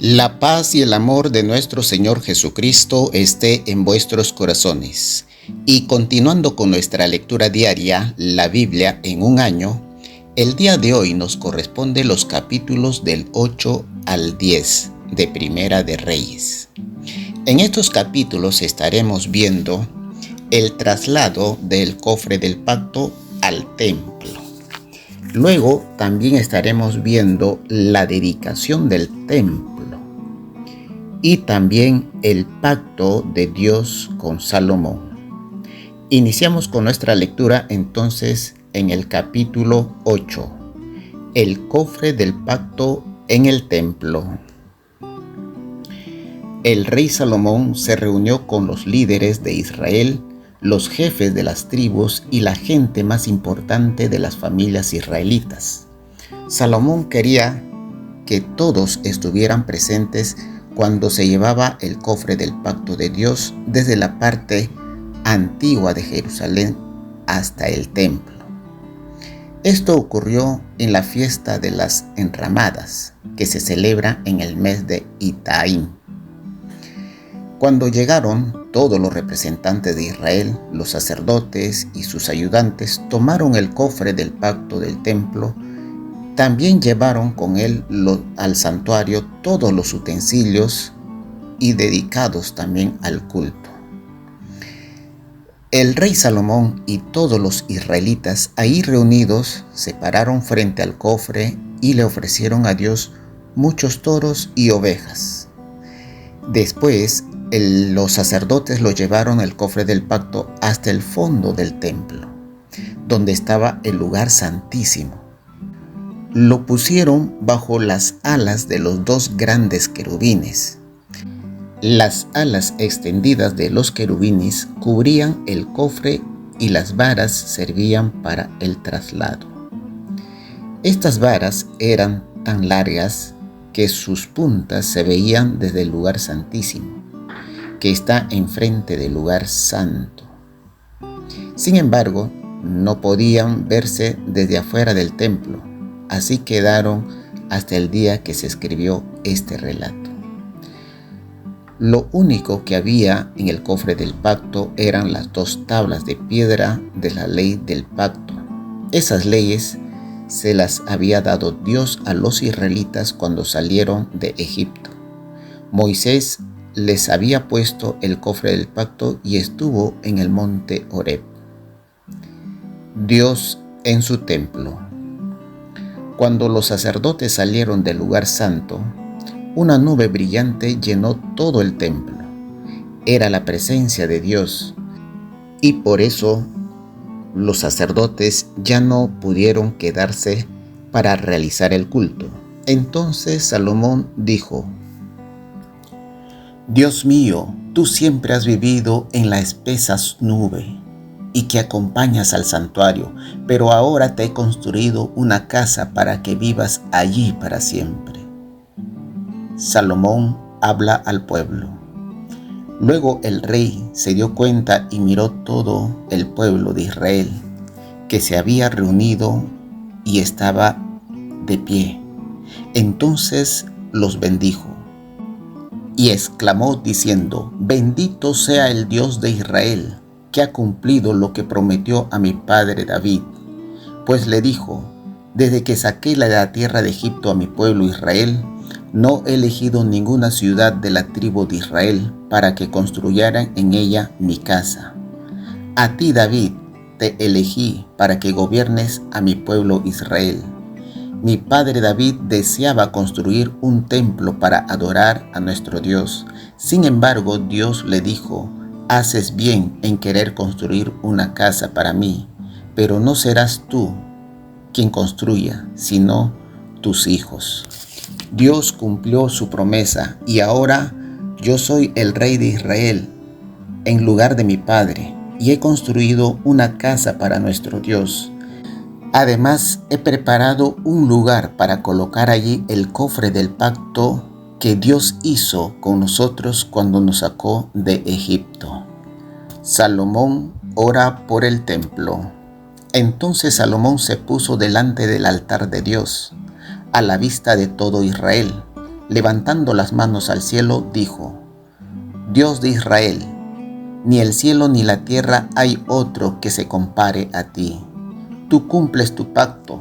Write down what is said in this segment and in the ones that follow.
La paz y el amor de nuestro Señor Jesucristo esté en vuestros corazones. Y continuando con nuestra lectura diaria, la Biblia en un año, el día de hoy nos corresponde los capítulos del 8 al 10 de Primera de Reyes. En estos capítulos estaremos viendo el traslado del cofre del pacto al templo. Luego también estaremos viendo la dedicación del templo y también el pacto de Dios con Salomón. Iniciamos con nuestra lectura entonces en el capítulo 8, el cofre del pacto en el templo. El rey Salomón se reunió con los líderes de Israel, los jefes de las tribus y la gente más importante de las familias israelitas. Salomón quería que todos estuvieran presentes cuando se llevaba el cofre del pacto de Dios desde la parte antigua de Jerusalén hasta el templo. Esto ocurrió en la fiesta de las enramadas, que se celebra en el mes de Itaim. Cuando llegaron todos los representantes de Israel, los sacerdotes y sus ayudantes tomaron el cofre del pacto del templo. También llevaron con él al santuario todos los utensilios y dedicados también al culto. El rey Salomón y todos los israelitas ahí reunidos se pararon frente al cofre y le ofrecieron a Dios muchos toros y ovejas. Después, los sacerdotes lo llevaron el cofre del pacto hasta el fondo del templo, donde estaba el lugar santísimo. Lo pusieron bajo las alas de los dos grandes querubines. Las alas extendidas de los querubines cubrían el cofre y las varas servían para el traslado. Estas varas eran tan largas que sus puntas se veían desde el lugar santísimo, que está enfrente del lugar santo. Sin embargo, no podían verse desde afuera del templo. Así quedaron hasta el día que se escribió este relato. Lo único que había en el cofre del pacto eran las dos tablas de piedra de la ley del pacto. Esas leyes se las había dado Dios a los israelitas cuando salieron de Egipto. Moisés les había puesto el cofre del pacto y estuvo en el monte Horeb. Dios en su templo. Cuando los sacerdotes salieron del lugar santo, una nube brillante llenó todo el templo. Era la presencia de Dios, y por eso los sacerdotes ya no pudieron quedarse para realizar el culto. Entonces Salomón dijo: Dios mío, tú siempre has vivido en la espesa nube y que acompañas al santuario, pero ahora te he construido una casa para que vivas allí para siempre. Salomón habla al pueblo. Luego el rey se dio cuenta y miró todo el pueblo de Israel, que se había reunido y estaba de pie. Entonces los bendijo y exclamó diciendo: Bendito sea el Dios de Israel, que ha cumplido lo que prometió a mi padre David, pues le dijo: desde que saqué de la tierra de Egipto a mi pueblo Israel, no he elegido ninguna ciudad de la tribu de Israel para que construyeran en ella mi casa. A ti, David, te elegí para que gobiernes a mi pueblo Israel. Mi padre David deseaba construir un templo para adorar a nuestro Dios. Sin embargo, Dios le dijo: Haces bien en querer construir una casa para mí, pero no serás tú quien construya, sino tus hijos. Dios cumplió su promesa y ahora yo soy el rey de Israel en lugar de mi padre y he construido una casa para nuestro Dios. Además, he preparado un lugar para colocar allí el cofre del pacto que Dios hizo con nosotros cuando nos sacó de Egipto. Salomón ora por el templo. Entonces Salomón se puso delante del altar de Dios, a la vista de todo Israel. levantando las manos al cielo, dijo: Dios de Israel, ni el cielo ni la tierra hay otro que se compare a ti. Tú cumples tu pacto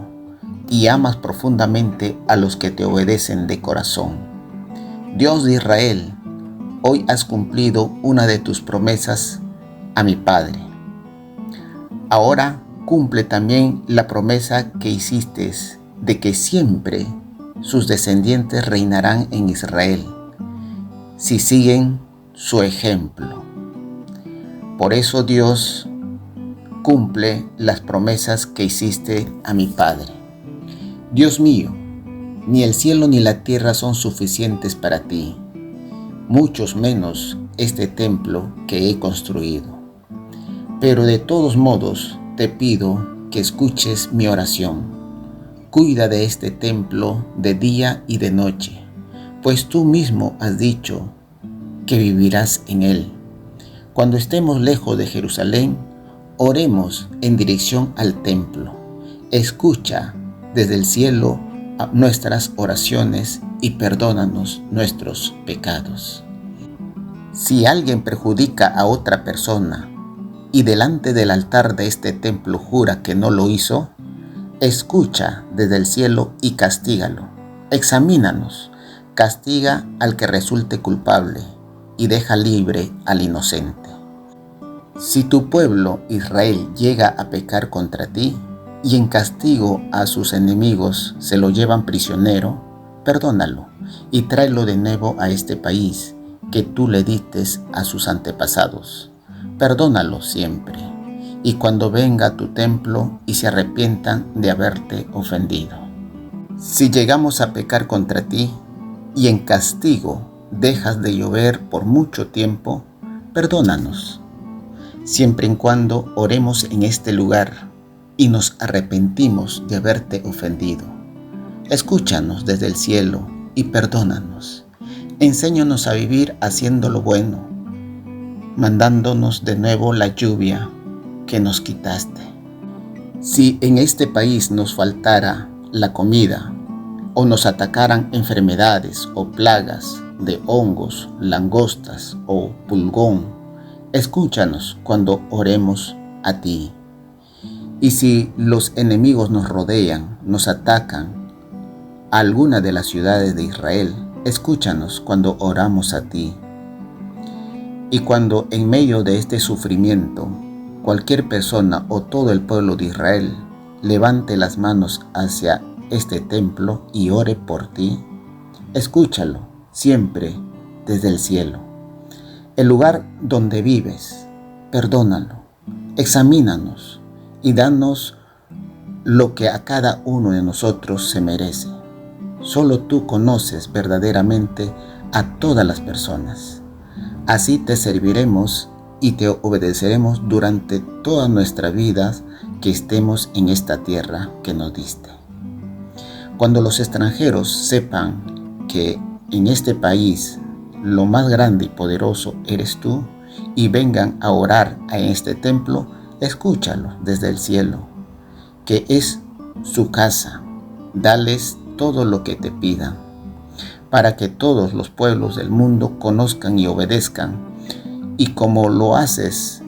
y amas profundamente a los que te obedecen de corazón. Dios de Israel, hoy has cumplido una de tus promesas a mi padre. Ahora cumple también la promesa que hiciste de que siempre sus descendientes reinarán en Israel, si siguen su ejemplo. Por eso Dios cumple las promesas que hiciste a mi Padre. Dios mío, ni el cielo ni la tierra son suficientes para ti, muchos menos este templo que he construido. Pero de todos modos te pido que escuches mi oración. Cuida de este templo de día y de noche, pues tú mismo has dicho que vivirás en él. Cuando estemos lejos de Jerusalén, oremos en dirección al templo. Escucha desde el cielo nuestras oraciones y perdónanos nuestros pecados. Si alguien perjudica a otra persona y delante del altar de este templo jura que no lo hizo, escucha desde el cielo y castígalo. Examínanos, castiga al que resulte culpable y deja libre al inocente. Si tu pueblo Israel llega a pecar contra ti y en castigo a sus enemigos se lo llevan prisionero, perdónalo y tráelo de nuevo a este país que tú le diste a sus antepasados. Perdónalo siempre, y cuando venga a tu templo y se arrepientan de haberte ofendido. Si llegamos a pecar contra ti y en castigo dejas de llover por mucho tiempo, perdónanos, siempre y cuando oremos en este lugar y nos arrepentimos de haberte ofendido. Escúchanos desde el cielo y perdónanos. Enséñanos a vivir haciendo lo bueno, mandándonos de nuevo la lluvia que nos quitaste. Si en este país nos faltara la comida o nos atacaran enfermedades o plagas de hongos, langostas o pulgón, escúchanos cuando oremos a ti. Y si los enemigos nos rodean, nos atacan a alguna de las ciudades de Israel, escúchanos cuando oramos a ti. Y cuando en medio de este sufrimiento, cualquier persona o todo el pueblo de Israel levante las manos hacia este templo y ore por ti, escúchalo siempre desde el cielo. El lugar donde vives, perdónalo, examínanos y danos lo que a cada uno de nosotros se merece. Solo tú conoces verdaderamente a todas las personas. Así te serviremos y te obedeceremos durante toda nuestra vida que estemos en esta tierra que nos diste. Cuando los extranjeros sepan que en este país lo más grande y poderoso eres tú y vengan a orar a este templo, escúchalo desde el cielo, que es su casa. Dales todo lo que te pidan, para que todos los pueblos del mundo conozcan y obedezcan. Y como lo haces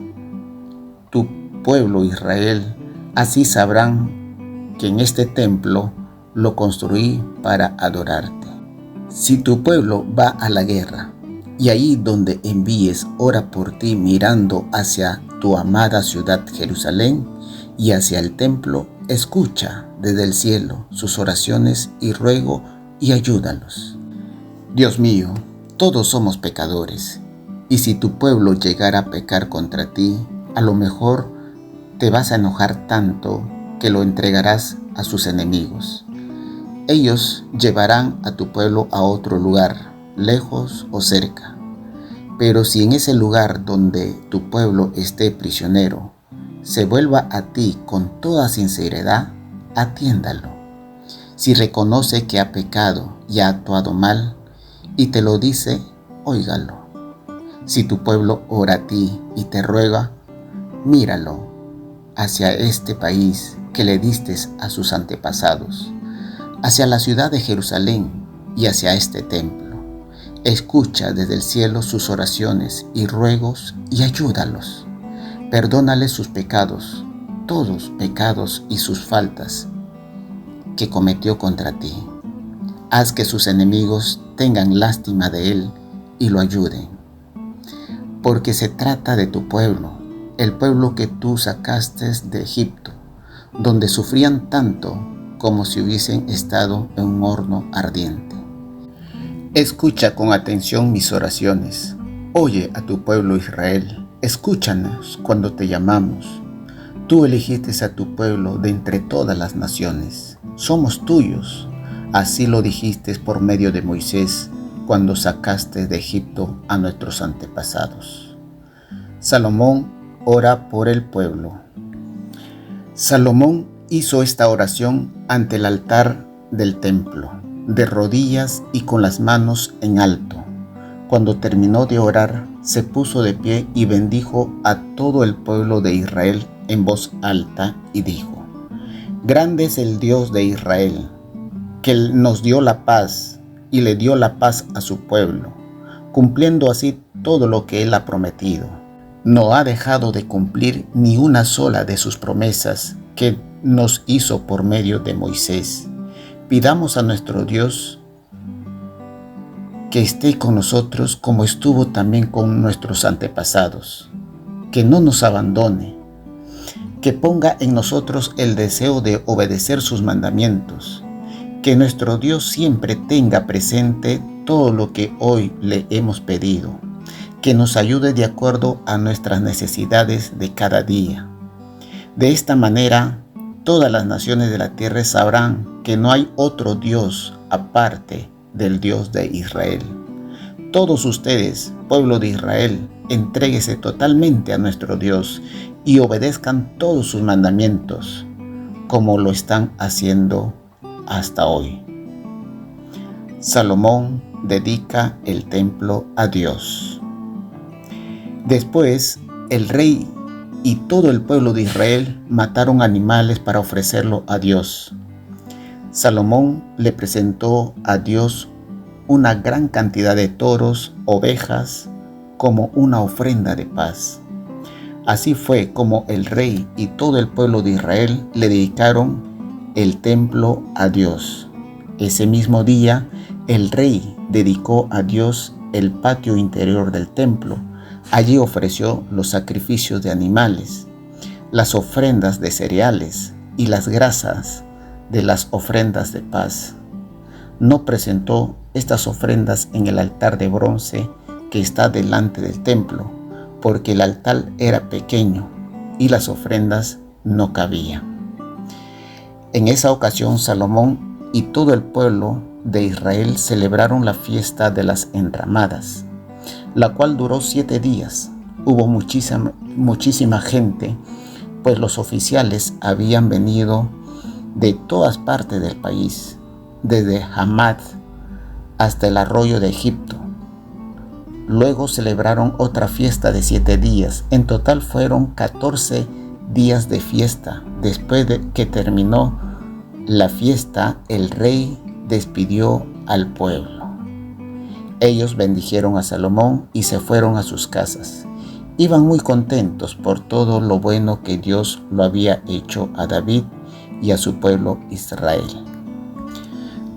tu pueblo Israel, así sabrán que en este templo lo construí para adorarte. Si tu pueblo va a la guerra, y ahí donde envíes ora por ti mirando hacia tu amada ciudad Jerusalén y hacia el templo, escucha desde el cielo sus oraciones y ruego y ayúdalos. Dios mío, todos somos pecadores, y si tu pueblo llegara a pecar contra ti, a lo mejor te vas a enojar tanto que lo entregarás a sus enemigos. Ellos llevarán a tu pueblo a otro lugar, lejos o cerca. Pero si en ese lugar donde tu pueblo esté prisionero, se vuelva a ti con toda sinceridad, atiéndalo. Si reconoce que ha pecado y ha actuado mal, y te lo dice, óigalo. Si tu pueblo ora a ti y te ruega, míralo hacia este país que le diste a sus antepasados, hacia la ciudad de Jerusalén y hacia este templo. Escucha desde el cielo sus oraciones y ruegos y ayúdalos. Perdónales sus pecados, todos pecados y sus faltas que cometió contra ti. Haz que sus enemigos tengan lástima de él y lo ayuden. Porque se trata de tu pueblo, el pueblo que tú sacaste de Egipto, donde sufrían tanto como si hubiesen estado en un horno ardiente. Escucha con atención mis oraciones. Oye a tu pueblo Israel. Escúchanos cuando te llamamos. Tú elegiste a tu pueblo de entre todas las naciones. Somos tuyos. Así lo dijiste por medio de Moisés cuando sacaste de Egipto a nuestros antepasados. Salomón ora por el pueblo. Salomón hizo esta oración ante el altar del templo, de rodillas y con las manos en alto. Cuando terminó de orar, se puso de pie y bendijo a todo el pueblo de Israel en voz alta y dijo: Grande es el Dios de Israel, que nos dio la paz y le dio la paz a su pueblo, cumpliendo así todo lo que él ha prometido. No ha dejado de cumplir ni una sola de sus promesas que nos hizo por medio de Moisés. Pidamos a nuestro Dios que esté con nosotros como estuvo también con nuestros antepasados, que no nos abandone, que ponga en nosotros el deseo de obedecer sus mandamientos, que nuestro Dios siempre tenga presente todo lo que hoy le hemos pedido, que nos ayude de acuerdo a nuestras necesidades de cada día. De esta manera, todas las naciones de la tierra sabrán que no hay otro Dios aparte del Dios de Israel. Todos ustedes, pueblo de Israel, entréguese totalmente a nuestro Dios y obedezcan todos sus mandamientos, como lo están haciendo hasta hoy. Salomón dedica el templo a Dios. Después, el rey y todo el pueblo de Israel mataron animales para ofrecerlo a Dios. Salomón le presentó a Dios una gran cantidad de toros, ovejas, como una ofrenda de paz. Así fue como el rey y todo el pueblo de Israel le dedicaron el templo a Dios. Ese mismo día, el rey dedicó a Dios el patio interior del templo. Allí ofreció los sacrificios de animales, las ofrendas de cereales y las grasas de las ofrendas de paz. No presentó estas ofrendas en el altar de bronce que está delante del templo, porque el altar era pequeño y las ofrendas no cabían. En esa ocasión, Salomón y todo el pueblo de Israel celebraron la fiesta de las enramadas, la cual duró 7 días. Hubo muchísima gente, pues los oficiales habían venido de todas partes del país, desde Hamat hasta el arroyo de Egipto. Luego celebraron otra fiesta de 7 días. En total fueron 14 días de fiesta. Después de que terminó la fiesta, el rey despidió al pueblo. Ellos bendijeron a Salomón y se fueron a sus casas. Iban muy contentos por todo lo bueno que Dios lo había hecho a David y a su pueblo Israel.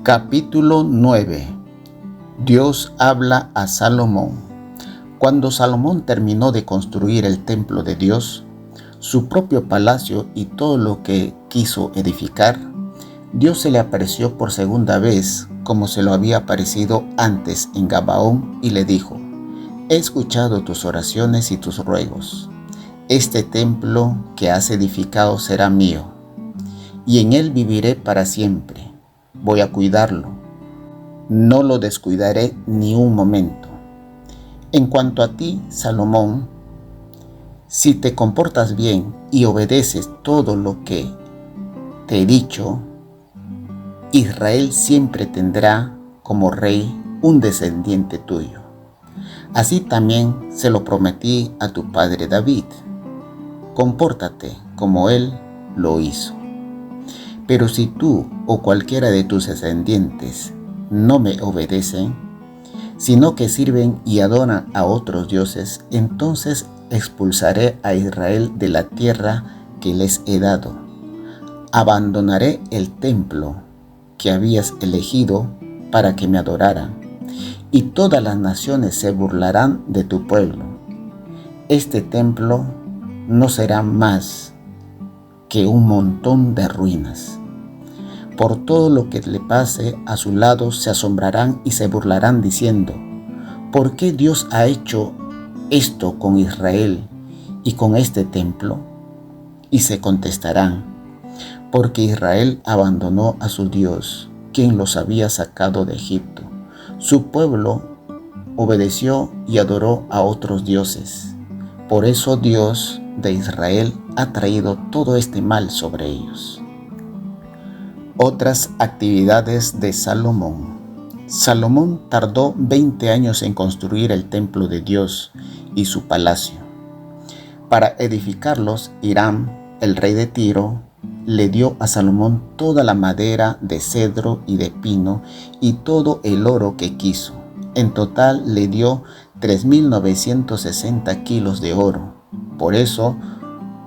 Capítulo 9. Dios habla a Salomón. Cuando Salomón terminó de construir el templo de Dios, su propio palacio y todo lo que quiso edificar, Dios se le apareció por segunda vez, como se lo había aparecido antes en Gabaón, y le dijo: He escuchado tus oraciones y tus ruegos. Este templo que has edificado será mío, y en él viviré para siempre. Voy a cuidarlo. No lo descuidaré ni un momento. En cuanto a ti, Salomón, si te comportas bien y obedeces todo lo que te he dicho, Israel siempre tendrá como rey un descendiente tuyo. Así también se lo prometí a tu padre David. Compórtate como él lo hizo. Pero si tú o cualquiera de tus descendientes no me obedecen, sino que sirven y adoran a otros dioses, entonces expulsaré a Israel de la tierra que les he dado. Abandonaré el templo que habías elegido para que me adoraran, y todas las naciones se burlarán de tu pueblo. Este templo no será más que un montón de ruinas. Por todo lo que le pase a su lado se asombrarán y se burlarán diciendo: ¿por qué Dios ha hecho esto con Israel y con este templo? Y se contestarán: porque Israel abandonó a su Dios, quien los había sacado de Egipto. Su pueblo obedeció y adoró a otros dioses. Por eso Dios de Israel ha traído todo este mal sobre ellos. Otras actividades de Salomón. Salomón tardó 20 años en construir el templo de Dios y su palacio. Para edificarlos, Hiram, el rey de Tiro, le dio a Salomón toda la madera de cedro y de pino y todo el oro que quiso. En total le dio 3.960 kilos de oro. Por eso,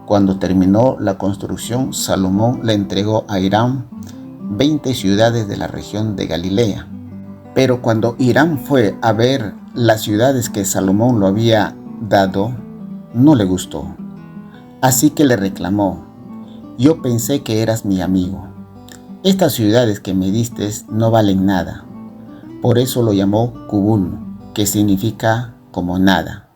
cuando terminó la construcción, Salomón le entregó a Hiram 20 ciudades de la región de Galilea. Pero cuando Hiram fue a ver las ciudades que Salomón lo había dado, no le gustó. Así que le reclamó: yo pensé que eras mi amigo. Estas ciudades que me diste no valen nada. Por eso lo llamó Cubul, que significa como nada.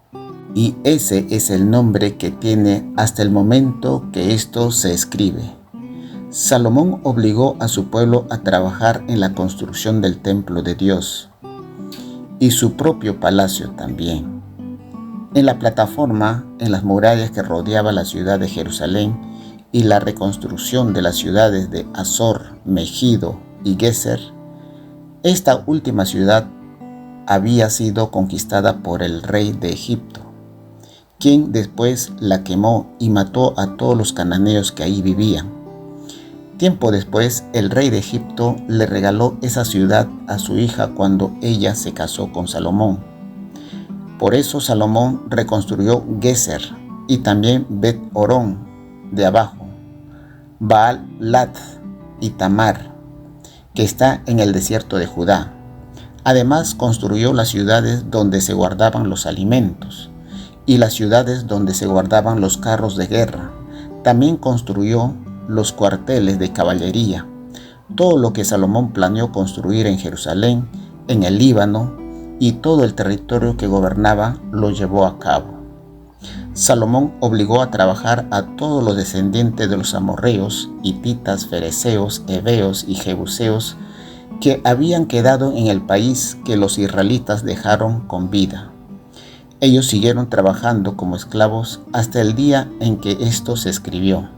Y ese es el nombre que tiene hasta el momento que esto se escribe. Salomón obligó a su pueblo a trabajar en la construcción del templo de Dios y su propio palacio también. En la plataforma, en las murallas que rodeaba la ciudad de Jerusalén y la reconstrucción de las ciudades de Azor, Megido y Geser, esta última ciudad había sido conquistada por el rey de Egipto, quien después la quemó y mató a todos los cananeos que ahí vivían. Tiempo después, el rey de Egipto le regaló esa ciudad a su hija cuando ella se casó con Salomón. Por eso Salomón reconstruyó Geser y también Bet-Horón de abajo, Baal-Lat y Tamar, que está en el desierto de Judá. Además construyó las ciudades donde se guardaban los alimentos y las ciudades donde se guardaban los carros de guerra. También construyó los cuarteles de caballería. Todo lo que Salomón planeó construir en Jerusalén, en el Líbano y todo el territorio que gobernaba lo llevó a cabo. Salomón obligó a trabajar a todos los descendientes de los amorreos, hititas, fereceos, heveos y jebuseos que habían quedado en el país que los israelitas dejaron con vida. Ellos siguieron trabajando como esclavos hasta el día en que esto se escribió.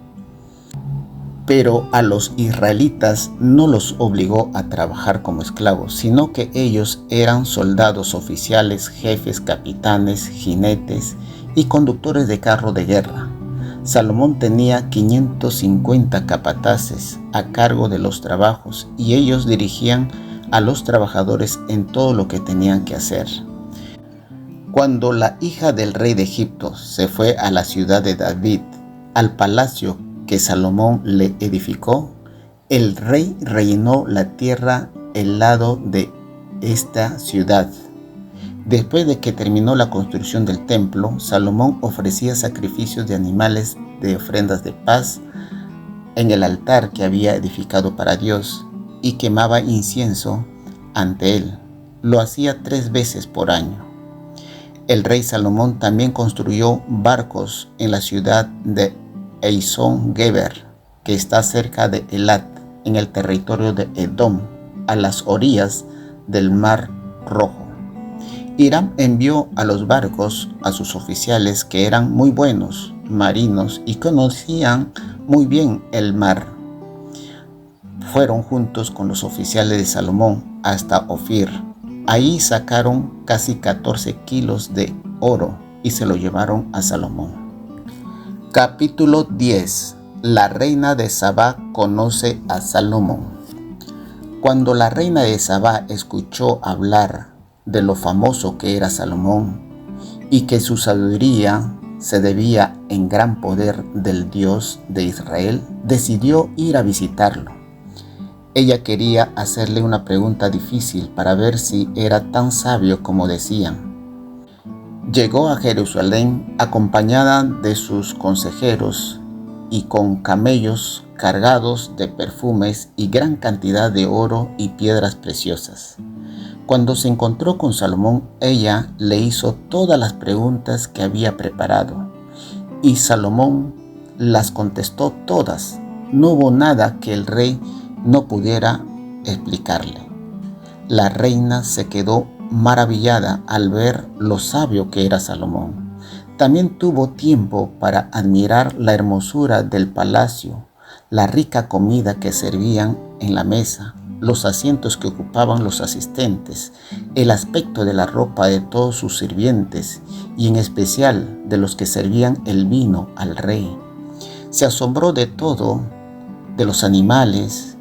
Pero a los israelitas no los obligó a trabajar como esclavos, sino que ellos eran soldados oficiales, jefes, capitanes, jinetes y conductores de carro de guerra. Salomón tenía 550 capataces a cargo de los trabajos y ellos dirigían a los trabajadores en todo lo que tenían que hacer. Cuando la hija del rey de Egipto se fue a la ciudad de David, al palacio que Salomón le edificó, el rey rellenó la tierra el lado de esta ciudad. Después de que terminó la construcción del templo, Salomón ofrecía sacrificios de animales de ofrendas de paz en el altar que había edificado para Dios y quemaba incienso ante él. Lo hacía 3 veces por año. El rey Salomón también construyó barcos en la ciudad de Eizón Geber, que está cerca de Elat, en el territorio de Edom, a las orillas del Mar Rojo. Hiram envió a los barcos a sus oficiales que eran muy buenos marinos y conocían muy bien el mar. Fueron juntos con los oficiales de Salomón hasta Ofir. Ahí sacaron casi 14 kilos de oro y se lo llevaron a Salomón. Capítulo 10. La reina de Sabá conoce a Salomón. Cuando la reina de Sabá escuchó hablar de lo famoso que era Salomón y que su sabiduría se debía en gran poder del Dios de Israel, decidió ir a visitarlo. Ella quería hacerle una pregunta difícil para ver si era tan sabio como decían. Llegó a Jerusalén acompañada de sus consejeros y con camellos cargados de perfumes y gran cantidad de oro y piedras preciosas. Cuando se encontró con Salomón, ella le hizo todas las preguntas que había preparado, y Salomón las contestó todas. No hubo nada que el rey no pudiera explicarle. La reina se quedó maravillada al ver lo sabio que era Salomón. También tuvo tiempo para admirar la hermosura del palacio, la rica comida que servían en la mesa, los asientos que ocupaban los asistentes, el aspecto de la ropa de todos sus sirvientes y en especial de los que servían el vino al rey. Se asombró de todo, de los animales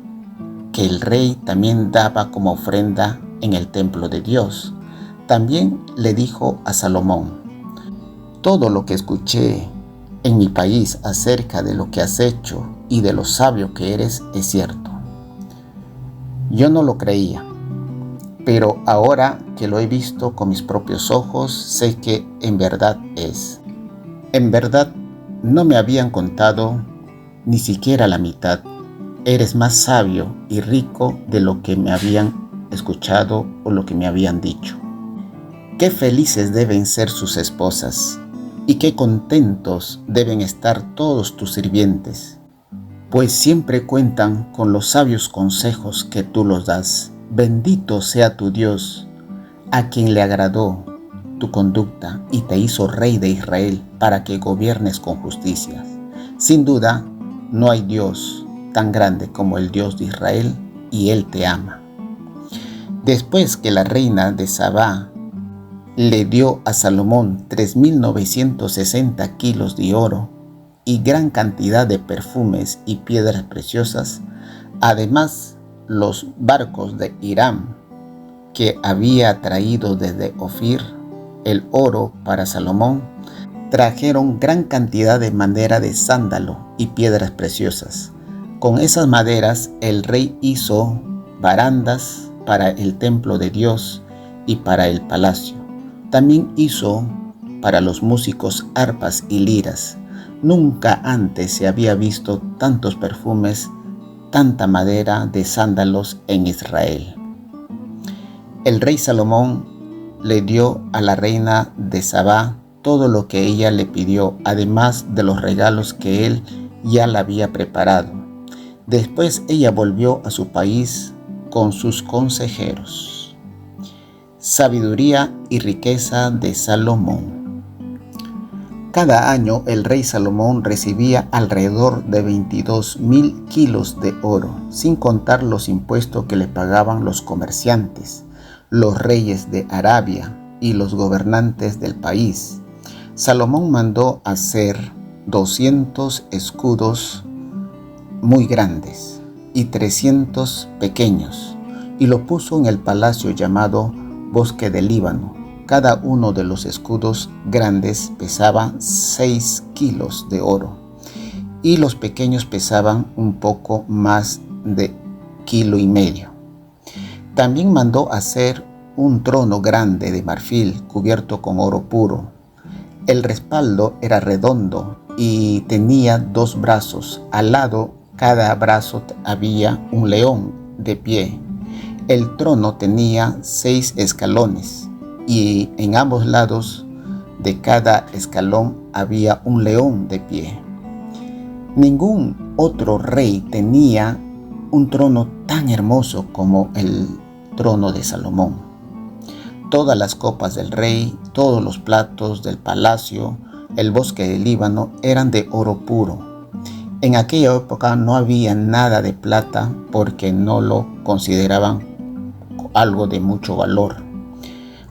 que el rey también daba como ofrenda en el templo de Dios. También le dijo a Salomón: todo lo que escuché en mi país acerca de lo que has hecho y de lo sabio que eres es cierto. Yo no lo creía, pero ahora que lo he visto con mis propios ojos, sé que en verdad es. En verdad, no me habían contado ni siquiera la mitad. Eres más sabio y rico de lo que me habían escuchado o lo que me habían dicho. Qué felices deben ser sus esposas y qué contentos deben estar todos tus sirvientes, pues siempre cuentan con los sabios consejos que tú los das. Bendito sea tu Dios, a quien le agradó tu conducta y te hizo rey de Israel para que gobiernes con justicia. Sin duda, no hay Dios tan grande como el Dios de Israel, y Él te ama. Después que la reina de Sabá le dio a Salomón 3.960 kilos de oro y gran cantidad de perfumes y piedras preciosas, además los barcos de Hiram que había traído desde Ofir el oro para Salomón, trajeron gran cantidad de madera de sándalo y piedras preciosas. Con esas maderas el rey hizo barandas para el templo de Dios y para el palacio. También hizo para los músicos arpas y liras. Nunca antes se había visto tantos perfumes, tanta madera de sándalos en Israel. El rey Salomón le dio a la reina de Sabá todo lo que ella le pidió, además de los regalos que él ya le había preparado. Después ella volvió a su país con sus consejeros. Sabiduría y riqueza de Salomón. Cada año el rey Salomón recibía alrededor de 22.000 kilos de oro, sin contar los impuestos que le pagaban los comerciantes, los reyes de Arabia y los gobernantes del país. Salomón mandó hacer 200 escudos muy grandes y 300 pequeños, y lo puso en el palacio llamado Bosque del Líbano. Cada uno de los escudos grandes pesaba 6 kilos de oro y los pequeños pesaban un poco más de 1,5 kilos. También mandó hacer un trono grande de marfil cubierto con oro puro. El respaldo era redondo y tenía 2 brazos. Al lado cada brazo había un león de pie. El trono tenía 6 escalones y en ambos lados de cada escalón había un león de pie. Ningún otro rey tenía un trono tan hermoso como el trono de Salomón. Todas las copas del rey, todos los platos del palacio, el bosque del Líbano eran de oro puro. En aquella época no había nada de plata porque no lo consideraban algo de mucho valor.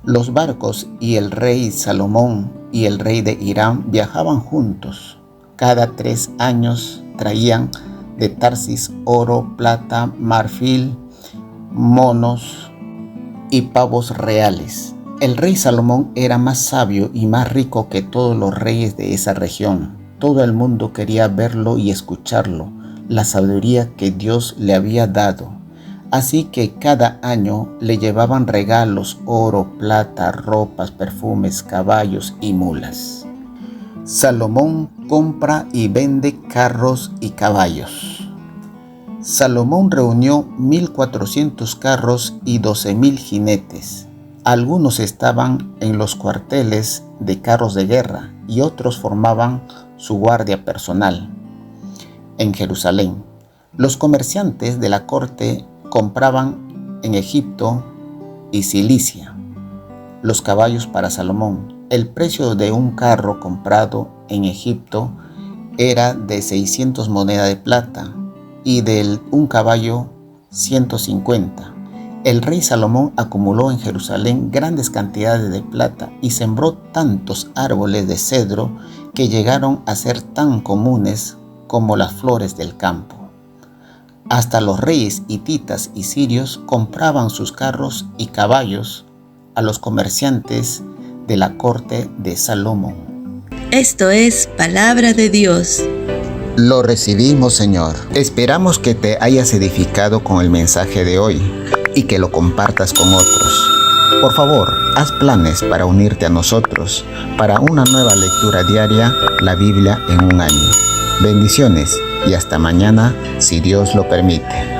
Los barcos y el rey Salomón y el rey de Hiram viajaban juntos. Cada 3 años traían de Tarsis oro, plata, marfil, monos y pavos reales. El rey Salomón era más sabio y más rico que todos los reyes de esa región. Todo el mundo quería verlo y escucharlo, la sabiduría que Dios le había dado. Así que cada año le llevaban regalos: oro, plata, ropas, perfumes, caballos y mulas. Salomón compra y vende carros y caballos. Salomón reunió 1,400 carros y 12,000 jinetes. Algunos estaban en los cuarteles de carros de guerra y otros formaban su guardia personal. En Jerusalén, los comerciantes de la corte compraban en Egipto y Cilicia los caballos para Salomón. El precio de un carro comprado en Egipto era de 600 monedas de plata y de un caballo 150. El rey Salomón acumuló en Jerusalén grandes cantidades de plata y sembró tantos árboles de cedro que llegaron a ser tan comunes como las flores del campo. Hasta los reyes hititas y sirios compraban sus carros y caballos a los comerciantes de la corte de Salomón. Esto es palabra de Dios. Lo recibimos, Señor. Esperamos que te hayas edificado con el mensaje de hoy y que lo compartas con otros. Por favor, haz planes para unirte a nosotros para una nueva lectura diaria, la Biblia en un año. Bendiciones y hasta mañana, si Dios lo permite.